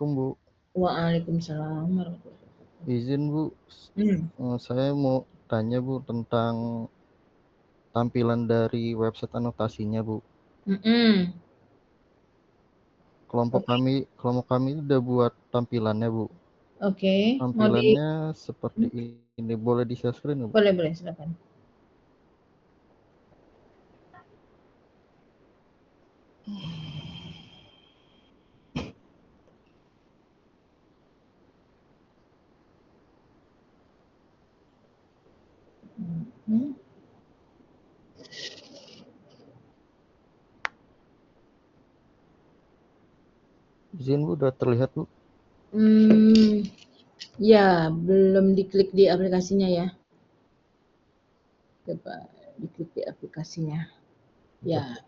Assalamualaikum Bu. Waalaikumsalam warahmatullahi wabarakatuh. Izin Bu, saya mau tanya Bu tentang tampilan dari website anotasinya Bu. Mm-mm. Kelompok Oke, kami udah buat tampilannya Bu. oke. Mau di Tampilannya seperti ini. Boleh di-share screen nggak Bu? boleh silakan. Hmm. Izin Bu, udah terlihat Bu? Ya, belum diklik di aplikasinya ya. Coba diklik di aplikasinya. Ya,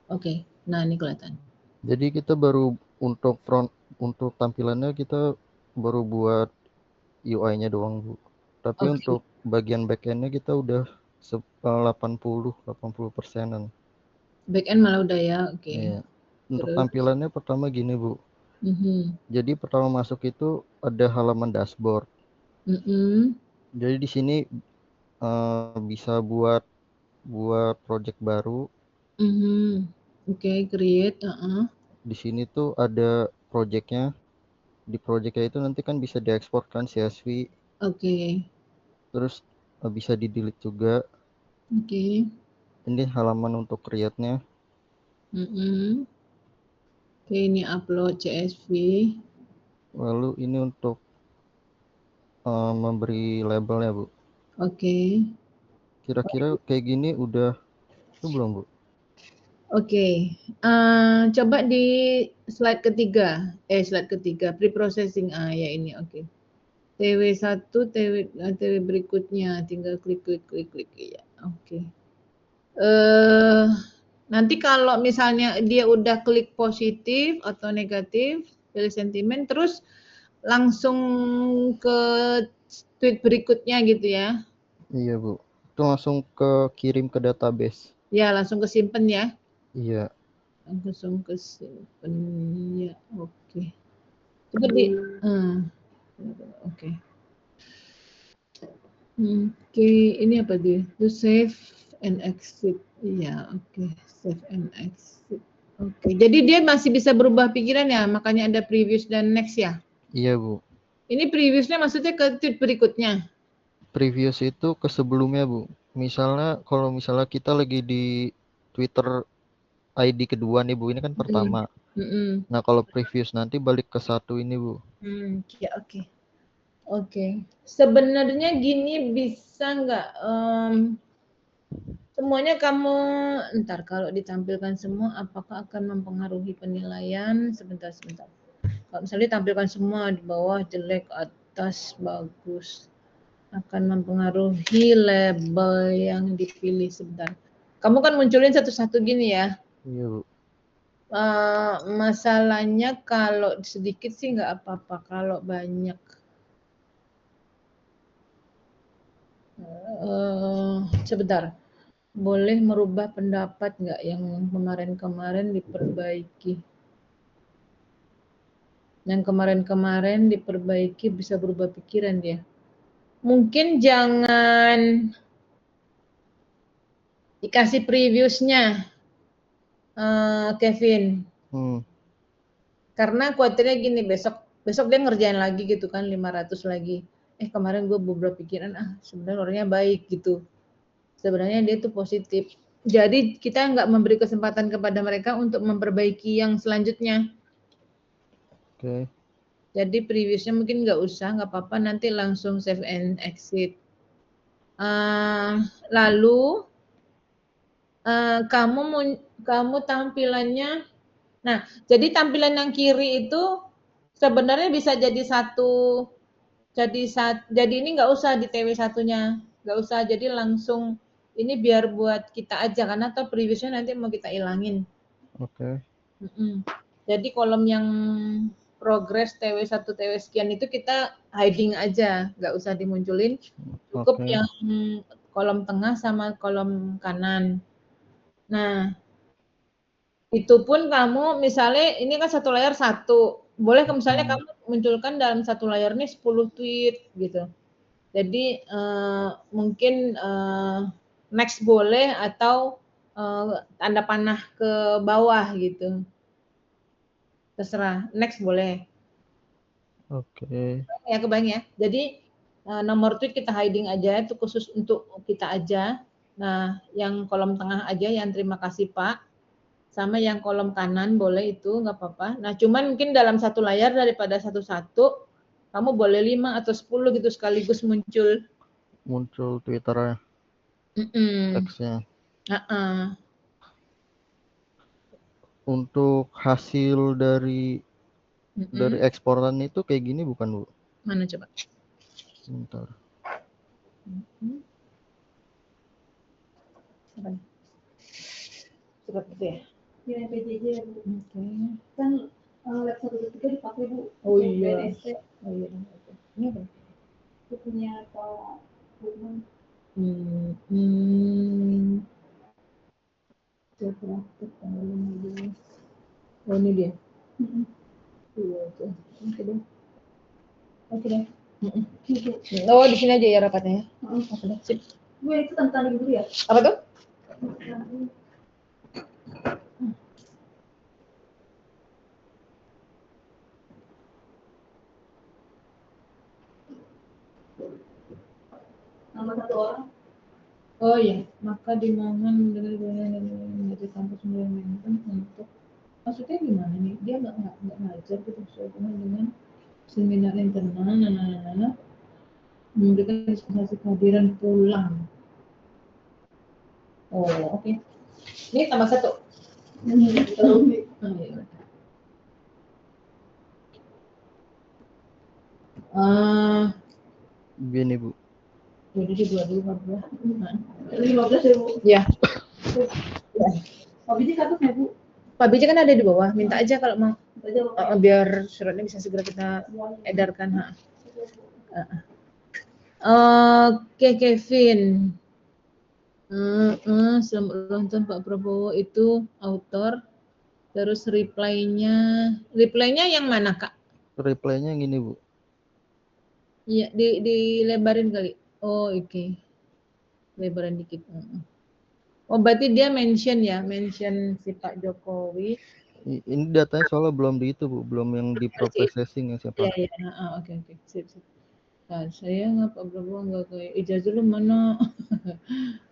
oke. Nah, ini kelihatan. Jadi kita baru untuk tampilannya kita baru buat UI-nya doang Bu. Tapi Oke. untuk bagian back-end-nya kita udah 80% Backend malah udah ya, oke. Iya. Untuk Terus, tampilannya pertama gini Bu. mhm, Jadi pertama masuk itu ada halaman dashboard. mhm, Jadi di sini bisa buat project baru. mhm. Oke, create, Di sini tuh ada projectnya. Di projectnya itu nanti kan bisa diekspor kan CSV. oke, Terus bisa di delete juga. oke, Ini halaman untuk create-nya. mhm. Oke, ini upload CSV. Lalu ini untuk memberi labelnya Bu. Oke. Kira-kira kayak gini udah itu belum Bu? Oke, coba di slide ketiga, pre-processing, ya ini, oke. TW1, TW berikutnya, tinggal klik, ya, oke. Nanti kalau misalnya dia udah klik positif atau negatif, pilih sentimen, terus langsung ke tweet berikutnya gitu ya. Iya Bu. Itu langsung ke kirim ke database. Ya, langsung ke simpen ya. Iya. Langsung ke simpen, ya, oke. Coba di, oke. Oke, ini apa dia? To save and exit. Iya, oke. Save and exit. Oke, jadi dia masih bisa berubah pikiran ya, makanya ada previous dan next ya. Iya Bu. Ini previousnya maksudnya ke tweet berikutnya. Previous itu ke sebelumnya Bu. Kalau misalnya kita lagi di Twitter ID kedua nih Bu, ini kan pertama. Mm-mm. Nah kalau previous nanti balik ke satu ini Bu. Ya, oke. Oke. Sebenarnya gini bisa nggak? Semuanya kamu, ntar kalau ditampilkan semua, apakah akan mempengaruhi penilaian? Sebentar. Kalau misalnya ditampilkan semua di bawah jelek, atas bagus, akan mempengaruhi label yang dipilih. Sebentar. Kamu kan munculin satu-satu gini ya. Iya Bu. Masalahnya kalau sedikit sih nggak apa-apa, kalau banyak sebentar. Boleh merubah pendapat nggak yang kemarin-kemarin diperbaiki? Yang kemarin-kemarin diperbaiki bisa berubah pikiran dia. Mungkin jangan dikasih previewsnya, Kevin. Karena khawatirnya gini, besok dia ngerjain lagi gitu kan 500 lagi. Kemarin gue beberapa pikiran, sebenarnya orangnya baik gitu. Sebenarnya dia tuh positif. Jadi kita nggak memberi kesempatan kepada mereka untuk memperbaiki yang selanjutnya. Oke. Jadi previewsnya mungkin nggak usah, nggak apa-apa, nanti langsung save and exit. Lalu kamu tampilannya, nah jadi tampilan yang kiri itu sebenarnya bisa jadi jadi ini nggak usah di TW1-nya, nggak usah, jadi langsung ini biar buat kita aja karena atau previewsnya nanti mau kita ilangin. Oke. Jadi kolom yang progress TW1 TW sekian itu kita hiding aja, nggak usah dimunculin, cukup yang kolom tengah sama kolom kanan. Nah, itu pun kamu misalnya ini kan satu layar satu, boleh misalnya kamu munculkan dalam satu layar nih 10 tweet gitu. Jadi mungkin next boleh atau tanda panah ke bawah gitu. Terserah, next boleh. Oke. Ya kebayang ya. Jadi nomor tweet kita hiding aja, itu khusus untuk kita aja. Nah, yang kolom tengah aja yang terima kasih Pak. Sama yang kolom kanan boleh itu nggak apa-apa. Nah, cuman mungkin dalam satu layar daripada satu-satu, kamu boleh 5 atau 10 gitu sekaligus muncul. Muncul Twitternya, teksnya. Uh-uh. Untuk hasil dari eksporan itu kayak gini bukan, Bu? Mana coba? Bentar. Seperti itu ya? Ya, PJJ ya, Bu. Oke. Kan lab 123 dipakai, Bu. Oh untuk iya. BNST. Oh iya. Ini apa? Itu punya Pak Bukman. Saya praktek tanggal 15. Oh ini dia. Iya, oke. Oke deh. Oke deh. Oh di sini aja ya rapatnya ya. Oke deh. Sip. Bu, itu tentang dulu ya? Apa tuh? Nama satu orang. Oh iya, maka dimohon dari kampus manajemen untuk maksudnya gimana nih? Dia nggak ngajar gitu sehubungan dengan seminar internal, memberikan dispensasi kehadiran pulang. Oh oke. Ini tambah satu. Oh, iya. Gini, Bu. Jadi di dua dulu 15 ya, Bu? Ya. Pak Biji kapan ya, Bu? Pak Bija kan ada di bawah, minta aja kalau mau. Biar suratnya bisa segera kita edarkan. Oke Kevin. Selamat ulang tahun Pak Prabowo itu autor. Terus reply-nya yang mana Kak? Reply-nya yang ini, Bu. Iya, dilebarin kali. Oh, oke. Lebaran dikit. Oh, berarti dia mention si Pak Jokowi. Ini datanya soalnya belum di itu, Bu. Belum yang di processing yang saya pakai. Iya. Oke. Sip. Nah, saya nggak Pak Prabowo nggak kayak ijazah lu mana?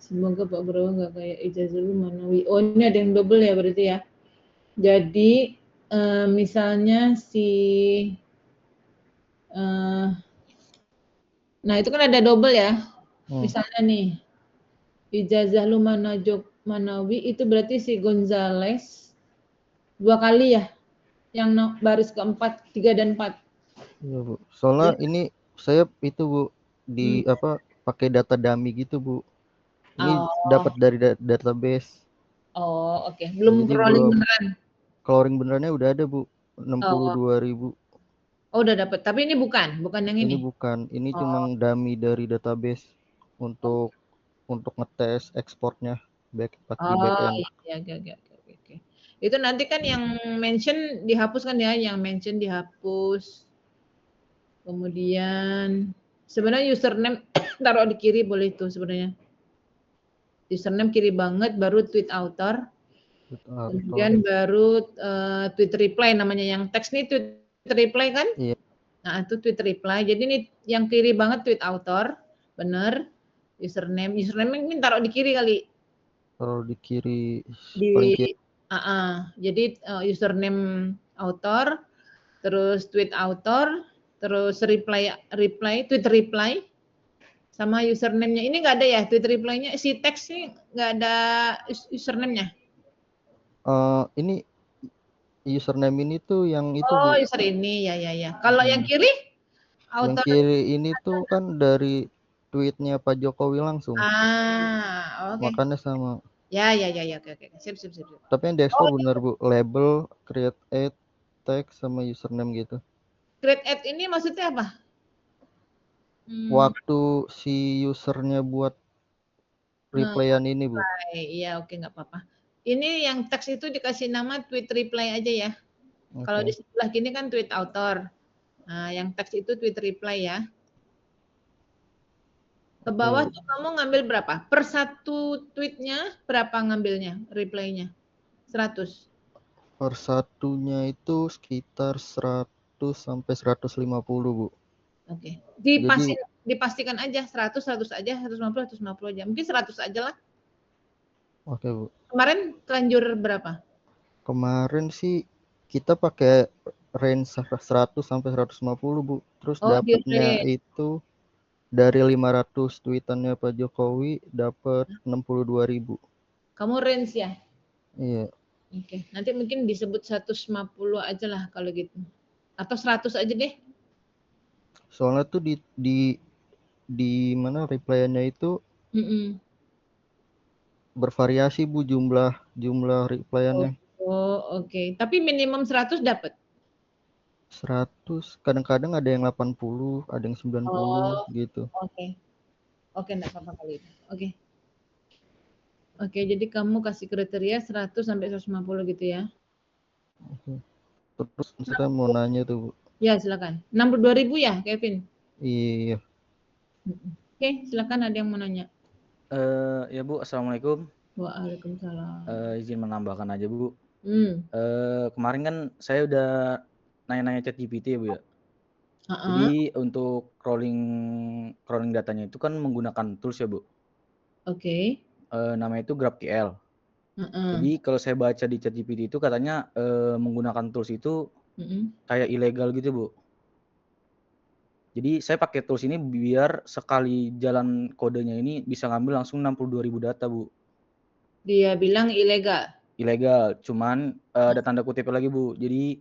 Semoga Pak Prabowo nggak kayak ijazah lu mana? Oh, ini ada yang double ya berarti ya. Jadi misalnya nah itu kan ada double ya. Misalnya nih, ijazah lu Manawi itu berarti si Gonzales 2 kali ya, yang baris keempat, 3 dan 4. Iya, Bu. Soalnya ini saya itu, Bu, di pakai data dummy gitu, Bu. Ini dapat dari database. Oh, oke. Belum Jadi crawling beneran. Crawling benerannya udah ada, Bu. 62.000. Oh, udah dapat. Tapi ini bukan yang ini. Ini bukan. Ini cuma dummy dari database untuk ngetes ekspornya di backend. Iya. Oke. Itu nanti kan yang mention dihapus kan ya, yang mention dihapus. Kemudian sebenarnya username taruh di kiri boleh itu sebenarnya. Username kiri banget, baru tweet author. Kemudian baru tweet reply namanya, yang teks nih tweet reply kan? Iya. Nah, itu tweet reply. Jadi ini yang kiri banget tweet author, bener. Username ini taruh di kiri kali. Taruh di kiri paling kiri. Jadi username author, terus tweet author, terus tweet reply, sama username-nya. Ini nggak ada ya tweet reply-nya, si teks nih nggak ada username-nya. Ini username ini tuh yang itu, Bu. Oh, user ini ya. Kalau yang kiri? Yang kiri ini tuh kan dari tweetnya Pak Jokowi langsung. Oke. Makanya sama. Ya. Oke. Sip. Tapi yang diekspor benar, Bu. Label, create ad, text, sama username gitu. Create ad ini maksudnya apa? Waktu si usernya buat replyan ini, Bu. Iya, oke, nggak apa-apa. Ini yang teks itu dikasih nama tweet reply aja ya. Kalau di Oke. sebelah kini kan tweet author. Nah, yang teks itu tweet reply ya. Ke Oke, bawah Bu. tuh kamu ngambil berapa? Per satu tweetnya berapa ngambilnya reply-nya? 100. Per satunya itu sekitar 100 sampai 150, Bu. Oke. Jadi, Dipastikan aja 100 aja, 150 aja. Mungkin 100 aja lah. oke, Bu. Kemarin terlanjur berapa? Kemarin sih kita pakai range 100 sampai 150, Bu. Terus Oh, di dapatnya range. itu dari 500 tweetannya Pak Jokowi dapat 62.000. Kamu range ya? Iya. Oke. Nanti mungkin disebut 150 aja lah kalau gitu. Atau 100 aja deh. Soalnya tuh di mana replyan-nya itu Mm-mm. bervariasi, Bu, jumlah replyan-nya. Oh, oke. Tapi minimum 100 dapat. 100, kadang-kadang ada yang 80, ada yang 90 Oh, gitu. oke. Oke, enggak apa-apa kali itu. Oke. Oke, jadi kamu kasih kriteria 100 sampai 150 gitu ya. Oke. Terus saya mau nanya tuh, Bu. Ya, silakan. 62.000 ya, Kevin? Iya. Oke, silakan ada yang mau nanya. Ya Bu, Assalamualaikum. Waalaikumsalam. Izin menambahkan aja Bu. Hmm. Kemarin kan saya udah nanya-nanya ChatGPT ya Bu ya. Uh-uh. Jadi untuk crawling datanya itu kan menggunakan tools ya Bu. Oke. Namanya itu GraphQL. Uh-uh. Jadi kalau saya baca di ChatGPT itu katanya menggunakan tools itu kayak ilegal gitu Bu. Jadi saya pakai tools ini biar sekali jalan kodenya ini bisa ngambil langsung 62.000 data Bu. Dia bilang ilegal. Ilegal, cuman ada tanda kutipnya lagi Bu. Jadi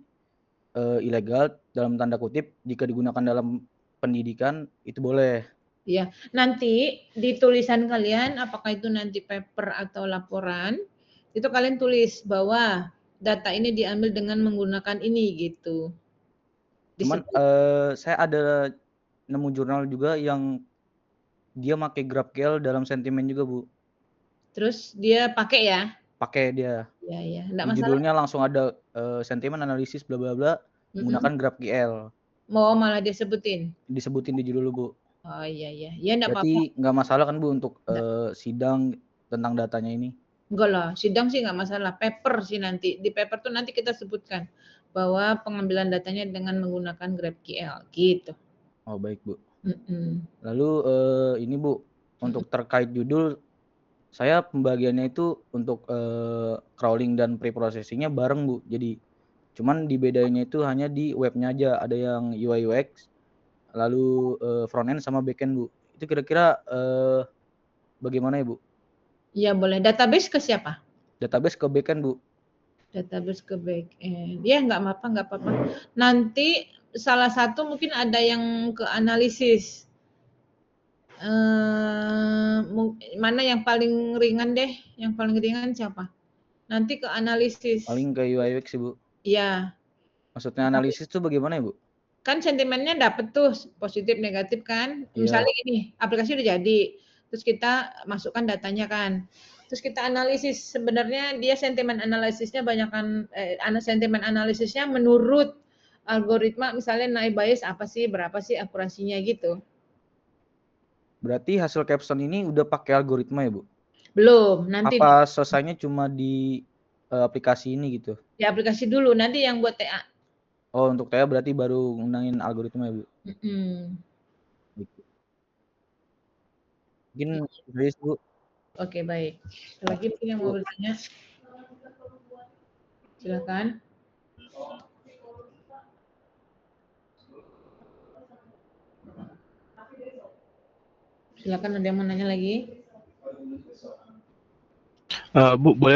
ilegal dalam tanda kutip jika digunakan dalam pendidikan itu boleh. Ya, nanti di tulisan kalian, apakah itu nanti paper atau laporan, itu kalian tulis bahwa data ini diambil dengan menggunakan ini gitu. Cuman saya ada nemu jurnal juga yang dia pakai GraphQL dalam sentimen juga Bu. Terus dia pakai ya? Pakai dia. Ya, enggak Di masalah. judulnya langsung ada sentimen analisis bla bla bla menggunakan GraphQL. Mau malah disebutin? Disebutin di judul Bu. Oh iya, ya enggak apa-apa. Berarti nggak masalah kan Bu untuk sidang tentang datanya ini? Enggak lah, sidang sih enggak masalah. Paper sih nanti. Di paper tuh nanti kita sebutkan bahwa pengambilan datanya dengan menggunakan GraphQL gitu. Oh baik Bu. Mm-mm. Lalu ini Bu, untuk terkait judul, saya pembagiannya itu untuk crawling dan pre-processingnya bareng Bu. Jadi cuman dibedainnya itu hanya di webnya aja. Ada yang UI UX, lalu front end sama back end Bu. Itu kira-kira bagaimana ya Bu? Iya boleh. Database ke siapa? Database ke back end Bu. Database ke back end. Ya nggak apa-apa. Nanti salah satu mungkin ada yang ke analisis. Mana yang paling ringan deh? Yang paling ringan siapa? Nanti ke analisis. Paling ke UI UX sih Bu. Iya. Maksudnya analisis tuh bagaimana ya Bu? Kan sentimennya dapet tuh positif negatif kan. Misalnya ini aplikasi udah jadi. Terus kita masukkan datanya kan. Terus kita analisis sebenarnya dia sentimen analisisnya banyakkan sentimen analisisnya menurut algoritma misalnya naive Bayes apa sih, berapa sih akurasinya gitu. Berarti hasil caption ini udah pakai algoritma ya Bu? Belum, nanti. Apa selesainya cuma di aplikasi ini gitu? Di aplikasi dulu, nanti yang buat TA. Oh, untuk TA berarti baru ngundangin algoritma ya Bu? Mungkin serius Bu. Oke, baik. Lagi mungkin yang mau bertanya? Silakan. Silakan ada yang mau nanya lagi? Bu, boleh